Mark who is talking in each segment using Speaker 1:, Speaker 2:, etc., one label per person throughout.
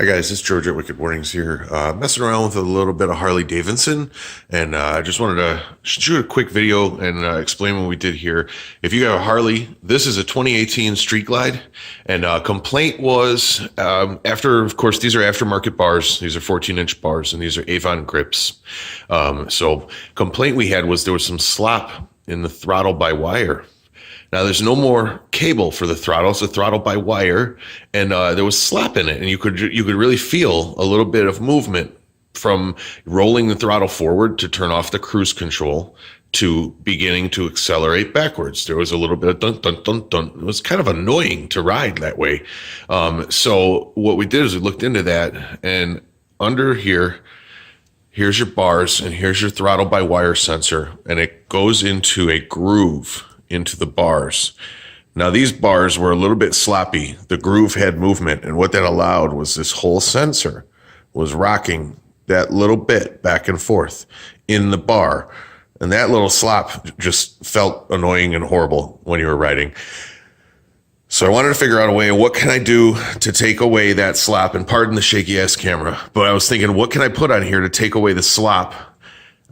Speaker 1: Hi guys, it's George at Wicked Warnings here, messing around with a little bit of Harley Davidson, and I just wanted to shoot a quick video and explain what we did here. If you got a Harley, this is a 2018 Street Glide, and complaint was, after, of course, these are aftermarket bars, these are 14-inch bars, and these are Avon grips. So complaint we had was there was some slop in the throttle by wire. Now there's no more cable for the throttle. It's a throttle by wire, and there was slop in it, and you could really feel a little bit of movement from rolling the throttle forward to turn off the cruise control to beginning to accelerate backwards. There was a little bit of dun dun dun dun. It was kind of annoying to ride that way. So what we did is we looked into that, and under here, here's your bars, and here's your throttle by wire sensor, and it goes into a groove into the bars. Now these bars were a little bit sloppy. The groove had movement, and what that allowed was this whole sensor was rocking that little bit back and forth in the bar, and that little slop just felt annoying and horrible when you were riding. So I wanted to figure out a way, what can I do to take away that slop? And pardon the shaky ass camera, but I was thinking, what can I put on here to take away the slop?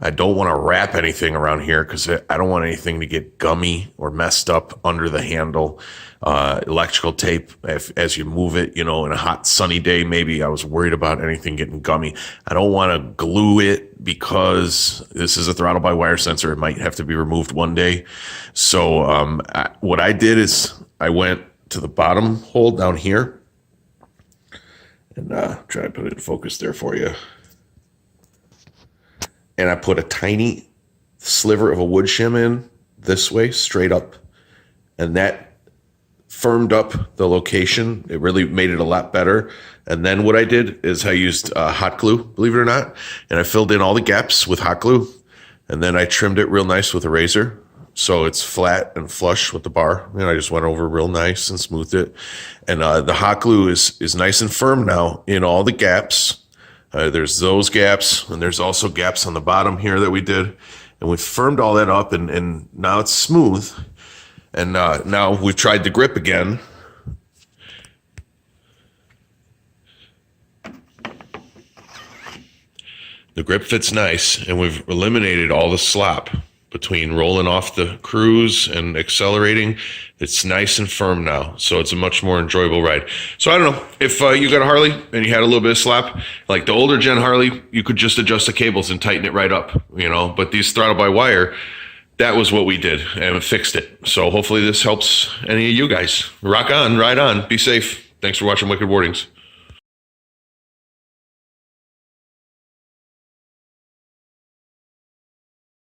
Speaker 1: I don't want to wrap anything around here because I don't want anything to get gummy or messed up under the handle. Electrical tape, as you move it, in a hot sunny day, maybe I was worried about anything getting gummy. I don't want to glue it because this is a throttle by wire sensor. It might have to be removed one day. So what I did is I went to the bottom hole down here and try to put it in focus there for you. And I put a tiny sliver of a wood shim in this way, straight up. And that firmed up the location. It really made it a lot better. And then what I did is I used hot glue, believe it or not. And I filled in all the gaps with hot glue. And then I trimmed it real nice with a razor, so it's flat and flush with the bar. And I just went over real nice and smoothed it. And the hot glue is nice and firm now in all the gaps. There's those gaps, and there's also gaps on the bottom here that we did. And we firmed all that up, and now it's smooth. And now we've tried the grip again. The grip fits nice, and we've eliminated all the slop between rolling off the cruise and accelerating. It's nice and firm now, so it's a much more enjoyable ride. So I don't know, if you got a Harley and you had a little bit of slop, like the older gen Harley, you could just adjust the cables and tighten it right up, but these throttle by wire, that was what we did, and it fixed it. So hopefully this helps any of you guys. Rock on, ride on, be safe. Thanks for watching Wicked Warnings.